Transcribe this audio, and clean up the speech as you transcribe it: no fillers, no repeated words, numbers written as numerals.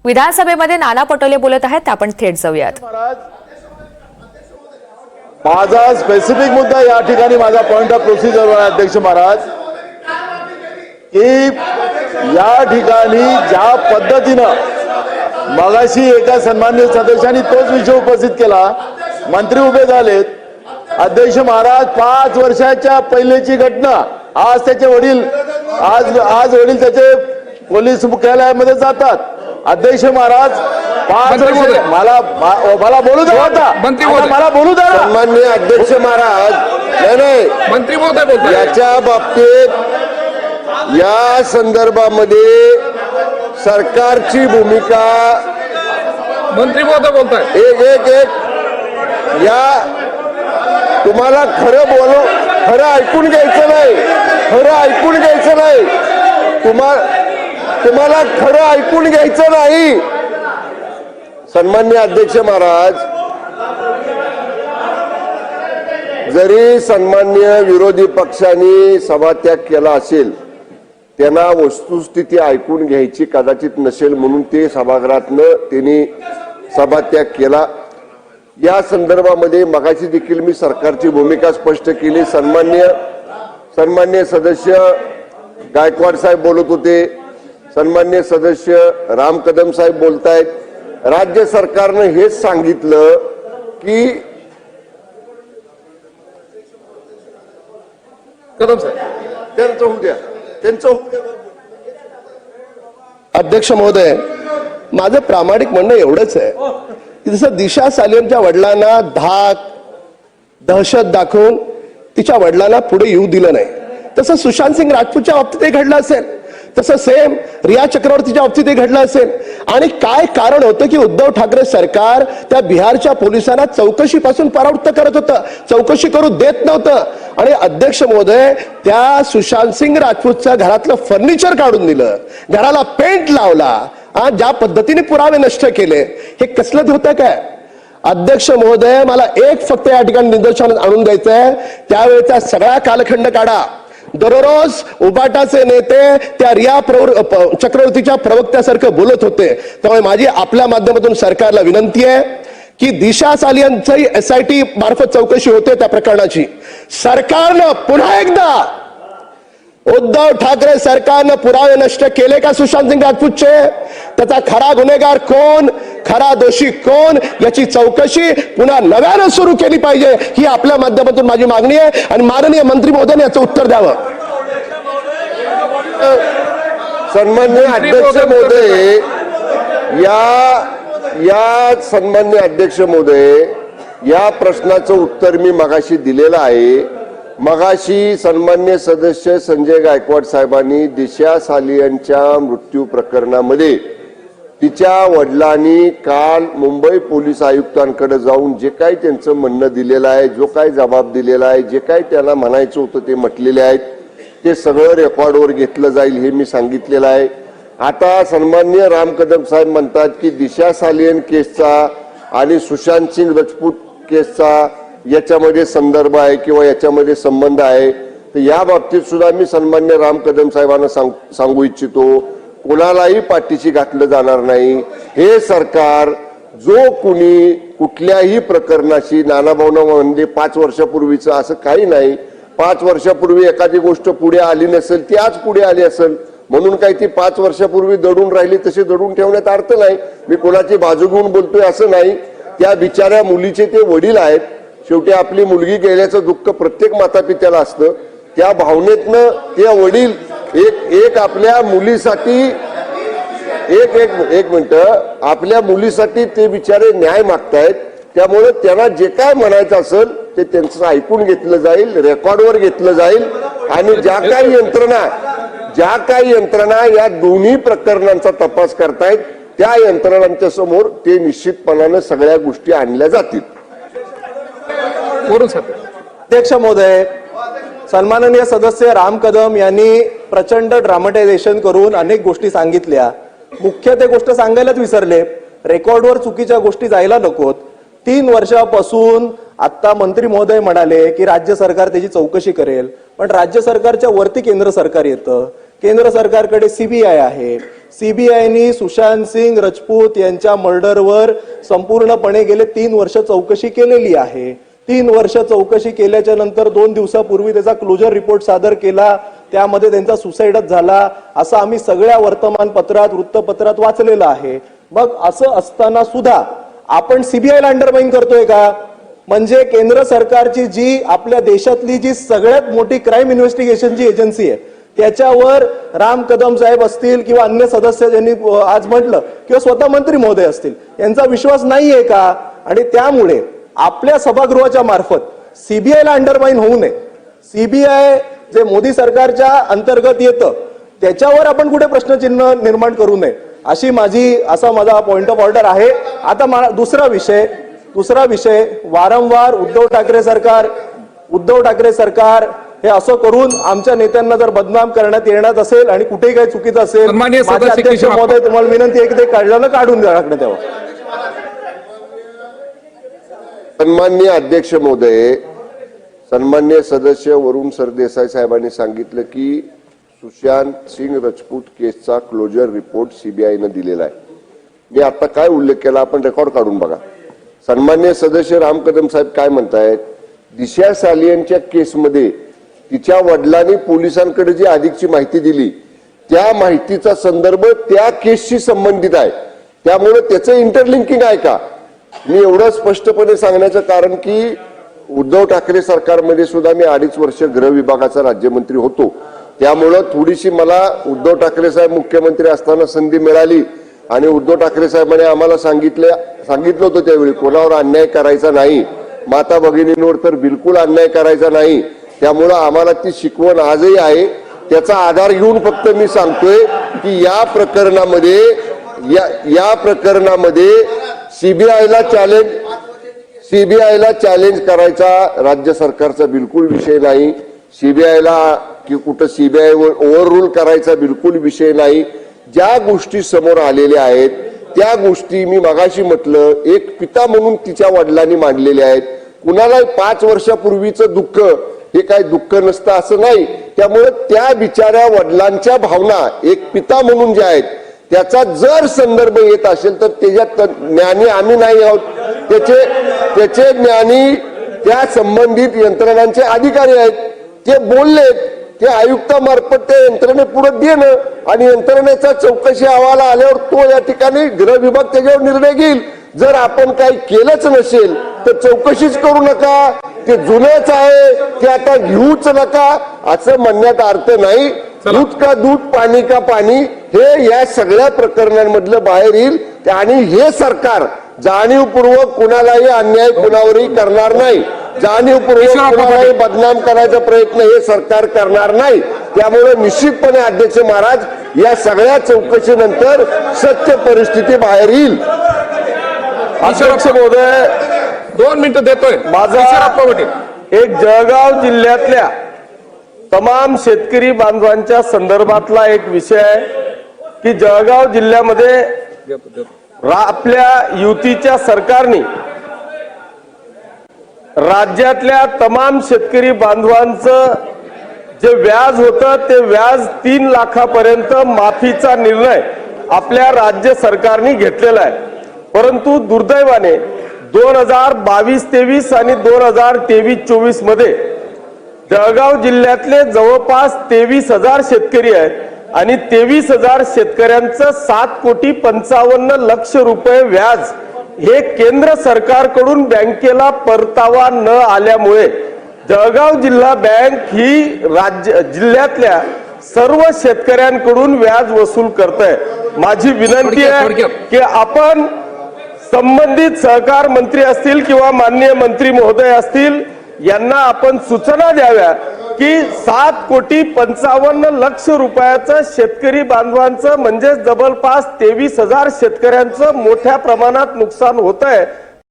विधानसभेमध्ये नाना पटोले बोलत आहेत, आपण थेट जाऊयात. माझा स्पेसिफिक मुद्दा या ठिकाणी माझा पॉइंट ऑफ प्रोसिजर आहे अध्यक्ष महाराज, की या ठिकाणी ज्या पद्धतीनं मगाशी एका सन्माननीय सदस्यांनी तोच विषय उपस्थित केला, मंत्री उभे झालेत. अध्यक्ष महाराज 5 वर्षाच्या पहिलेची घटना, आज त्याचे वडील आज वडील त्याचे पोलीस मुख्यालयामध्ये जातात. अध्यक्ष महाराज 5 वर्ष मला बोलू द्या, आता मला बोलू द्या. सन्माननीय अध्यक्ष महाराज, नाही मंत्री महोदय बोलतात याच्या बाबतीत या संदर्भामध्ये सरकारची भूमिका मंत्री महोदय बोलतात. एक या तुम्हाला खरं ऐकून घ्यायचं नाही, तुम्हाला खरं ऐकून घ्यायचं नाही. सन्माननीय अध्यक्ष महाराज, जरी सन्माननीय विरोधी पक्षांनी सभात्याग केला असेल, त्यांना वस्तुस्थिती ऐकून घ्यायची कदाचित नसेल म्हणून ते सभागृहातनं त्यांनी सभात्याग केला. या संदर्भामध्ये मगाशी देखील मी सरकारची भूमिका स्पष्ट केली. सन्माननीय सदस्य गायकवाड साहेब बोलत होते, सन्माननीय सदस्य राम कदम साहेब बोलतायत. राज्य सरकारनं हेच सांगितलं की कदम साहेब त्यांचं होऊ द्या. अध्यक्ष महोदय, माझं प्रामाणिक म्हणणं एवढंच आहे की जसं दिशा सालियनच्या वडिलांना दहशत दाखवून तिच्या वडिलांना पुढे येऊ दिलं नाही, तसं सुशांत सिंग राजपूतच्या बाबतीतही घडलं असेल, तसं सेम रिया चक्रवर्तीच्या बाबतीतही घडलं असेल. आणि काय कारण होतं की उद्धव ठाकरे सरकार त्या बिहारच्या पोलिसांना चौकशीपासून परावृत्त करत होतं, चौकशी करू देत नव्हतं. आणि अध्यक्ष महोदय, त्या सुशांत सिंग राजपूतच्या घरातलं फर्निचर काढून दिलं, घराला पेंट लावला, ज्या पद्धतीने पुरावे नष्ट केले, हे कसलं होतं काय? अध्यक्ष महोदय, मला एक फक्त या ठिकाणी निदर्शनात आणून द्यायचंय, त्यावेळेचा सगळा कालखंड काढा. दररोज उबाटाचे नेते त्या रिया चक्रवर्तीच्या प्रवक्त्यासारखं बोलत होते. त्यामुळे माझी आपल्या माध्यमातून सरकारला विनंती आहे की दिशा सालियनची SIT मार्फत चौकशी होते त्या प्रकरणाची. सरकारनं पुन्हा एकदा, उद्धव ठाकरे सरकारनं पुरावे नष्ट केले का सुशांत सिंग राजपूतचे? त्याचा खरा गुन्हेगार कोण, खरा दोषी कोण, याची चौकशी पुन्हा नव्यानं सुरू केली पाहिजे, ही आपल्या माध्यमातून माझी मागणी आहे. आणि माननीय मंत्री महोदयांनी याचं उत्तर द्यावं. सन्माननीय अध्यक्ष महोदय, या सन्माननीय अध्यक्ष महोदय, या प्रश्नाचं उत्तर मी मगाशी दिलेलं आहे. मगाशी सन्माननीय सदस्य संजय गायकवाड साहेबांनी दिशा सालियनच्या मृत्यू प्रकरणामध्ये तिच्या वडिलांनी काल मुंबई पोलीस आयुक्तांकडे जाऊन जे काही त्यांचं म्हणणं दिलेलं आहे, जो काही जबाब दिलेला आहे, जे काही त्याला म्हणायचं होतं ते म्हटलेले आहेत, ते सगळं रेकॉर्डवर घेतलं जाईल हे मी सांगितलेलं आहे. आता सन्माननीय राम कदम साहेब म्हणतात की दिशा सालियन केसचा आणि सुशांत सिंग राजपूत केसचा याच्यामध्ये संदर्भ आहे किंवा याच्यामध्ये संबंध आहे. तर या बाबतीत सुद्धा मी सन्मान्य राम कदम साहेबांना सांगू इच्छितो, कोणालाही पाठीशी घातलं जाणार नाही. हे सरकार जो कुणी कुठल्याही प्रकरणाशी, नानाभाऊंना म्हणजे 5 वर्षापूर्वीचं असं काही नाही, 5 वर्षापूर्वी एखादी गोष्ट पुढे आली नसेल ती आज पुढे आली असेल म्हणून काही ती 5 वर्षापूर्वी दडून राहिली तशी दडून ठेवण्यात अर्थ नाही. मी कोणाची बाजू घेऊन बोलतोय असं नाही. त्या बिचाऱ्या मुलीचे ते वडील आहेत. शेवटी आपली मुलगी गेल्याचं दुःख प्रत्येक मातापित्याला असतं. त्या भावनेतनं ते वडील एक आपल्या मुलीसाठी एक मिनिट आपल्या मुलीसाठी ते बिचारे न्याय मागतायत. त्यामुळे त्यांना जे काय म्हणायचं असेल ते त्यांचं ऐकून घेतलं जाईल, रेकॉर्डवर घेतलं जाईल. आणि ज्या काही यंत्रणा या दोन्ही प्रकरणांचा तपास करतायत त्या यंत्रणांच्या समोर ते निश्चितपणाने सगळ्या गोष्टी आणल्या जातील. अध्यक्ष महोदय, सन्माननीय सदस्य राम कदम यांनी प्रचंड ड्रामटायझेशन करून अनेक गोष्टी सांगितल्या. मुख्य ते गोष्ट सांगायलाच विसरले, रेकॉर्डवर चुकीच्या गोष्टी जायला नकोत. 3 वर्षापासून आता मंत्री महोदय म्हणाले की राज्य सरकार त्याची चौकशी करेल, पण राज्य सरकारच्या वरती केंद्र सरकार येतं. केंद्र सरकारकडे सीबीआय आहे. सीबीआयनी सुशांत सिंग राजपूत यांच्या मर्डरवर संपूर्णपणे गेले 3 वर्ष चौकशी केलेली आहे. 3 वर्ष चौकशी केल्याच्या नंतर 2 दिवसापूर्वी त्याचा क्लोजर रिपोर्ट सादर केला. त्यामध्ये त्यांचा सुसाईडच झाला असं आम्ही सगळ्या वर्तमानपत्रात वृत्तपत्रात वाचलेलं आहे. मग असं असताना सुद्धा आपण सीबीआयला अंडरमाइन करतोय का? म्हणजे केंद्र सरकारची जी आपल्या देशातली जी सगळ्यात मोठी क्राईम इन्व्हेस्टिगेशनची एजन्सी आहे त्याच्यावर राम कदम साहेब असतील किंवा अन्य सदस्य ज्यांनी आज म्हटलं किंवा स्वतः मंत्री महोदय असतील यांचा विश्वास नाहीये का? आणि त्यामुळे आपल्या सभागृहाच्या मार्फत सीबीआयला अंडरमाइन होऊ नये. सीबीआय जे मोदी सरकारच्या अंतर्गत येतं त्याच्यावर आपण कुठे प्रश्नचिन्ह निर्माण करू नये असा माझा पॉइंट ऑफ ऑर्डर आहे. आता दुसरा विषय वारंवार उद्धव ठाकरे सरकार हे असं करून आमच्या नेत्यांना जर बदनाम करण्यात येणार असेल आणि कुठेही काही चुकीचं असेल सन्माननीय माझे सदस्य अध्यक्ष किशोर महोदय तुम्हाला विनंती आहे की ते काढून टाकण्यात यावं. सन्माननीय अध्यक्ष महोदय, सन्माननीय सदस्य वरुण सरदेसाई साहेबांनी सांगितलं की सुशांत सिंग राजपूत केसचा क्लोजर रिपोर्ट सीबीआयनं दिलेला आहे. मी आता काय उल्लेख केला आपण रेकॉर्ड काढून बघा. सन्माननीय सदस्य राम कदम साहेब काय म्हणतायत? दिशा सालियनच्या केसमध्ये तिच्या वडिलांनी पोलिसांकडे जी अधिकची माहिती दिली त्या माहितीचा संदर्भ त्या केसशी संबंधित आहे, त्यामुळे त्याचं इंटरलिंकिंग आहे का? मी एवढं स्पष्टपणे सांगण्याचं कारण की उद्धव ठाकरे सरकारमध्ये सुद्धा मी 2.5 वर्ष गृह विभागाचा राज्यमंत्री होतो, त्यामुळं थोडीशी मला उद्धव ठाकरे साहेब मुख्यमंत्री असताना संधी मिळाली आणि उद्धव ठाकरे साहेबांनी आम्हाला सांगितलं होतं त्यावेळी कोणावर अन्याय करायचा नाही, माता भगिनींवर तर बिलकुल अन्याय करायचा नाही. त्यामुळं आम्हाला ती शिकवण आजही आहे. त्याचा आधार घेऊन फक्त मी सांगतोय की या प्रकरणामध्ये सीबीआयला चॅलेंज करायचा राज्य सरकारचा बिलकुल विषय नाही. सीबीआयला की कुठं सीबीआय ओव्हररूल करायचा बिलकुल विषय नाही. ज्या गोष्टी समोर आलेल्या आहेत त्या गोष्टी मी मगाशी म्हटलं एक पिता म्हणून तिच्या वडिलांनी मांडलेल्या आहेत. कुणाला 5 वर्षापूर्वीचं दुःख हे काय दुःख नसतं असं नाही. त्यामुळे त्या बिचाऱ्या वडिलांच्या भावना एक पिता म्हणून ज्या आहेत त्याचा जर संदर्भ येत असेल तर त्याच्यात ज्ञानी आम्ही नाही आहोत, त्याचे ज्ञानी त्या संबंधित यंत्रणांचे अधिकारी आहेत. ते बोललेत, ते आयुक्तामार्फत त्या यंत्रणेपुढे देणं आणि यंत्रणेचा चौकशी अहवाल आल्यावर तो या ठिकाणी गृह विभाग त्याच्यावर निर्णय घेईल. जर आपण काही केलंच नसेल तर चौकशीच करू नका, ते जुनच आहे ते आता घेऊच नका असं म्हणण्यात अर्थ नाही. दूध का दूध पाणी का पाणी हे या सगळ्या प्रकरणांमधलं बाहेर येईल. आणि हे सरकार जाणीवपूर्वक कुणालाही अन्याय कुणावरही करणार नाही, जाणीवपूर्वक कुणालाही बदनाम करायचा प्रयत्न हे सरकार करणार नाही. त्यामुळे निश्चितपणे अध्यक्ष महाराज या सगळ्या चौकशीनंतर सत्य परिस्थिती बाहेर येईल. अध्यक्ष महोदय 2 मिनिटं देतोय एक जळगाव जिल्ह्यातल्या तमाम शेतकरी बांधवांच्या संदर्भातला एक विषय आहे की जळगाव जिल्ह्यामध्ये आपल्या युतीच्या सरकारने राज्यातल्या तमाम शेतकरी बांधवांचं जे व्याज होतं ते व्याज 3 लाखापर्यंत माफीचा निर्णय आपल्या राज्य सरकारने घेतलेला आहे. परंतु दुर्दैवाने 2022-23 आणि 2023-24 मध्ये जळगाव जिल्ह्यातले जवळपास 23,000 शेतकरी आहेत आणि 23,000 शेतकऱ्यांचं 7,55,00,000 रुपये व्याज हे केंद्र सरकारकडून बँकेला परतावा न आल्यामुळे जळगाव जिल्हा बँक ही जिल्ह्यातल्या सर्व शेतकऱ्यांकडून व्याज वसूल करते. माझी विनंती आहे की आपण संबंधित सहकार मंत्री असतील किंवा माननीय मंत्री महोदय असतील यांना आपण सूचना द्याव्या की 7,55,00,000 रुपयाचं शेतकरी बांधवांचं म्हणजे जवळपास 23,000 शेतकऱ्यांचं मोठ्या प्रमाणात नुकसान होत आहे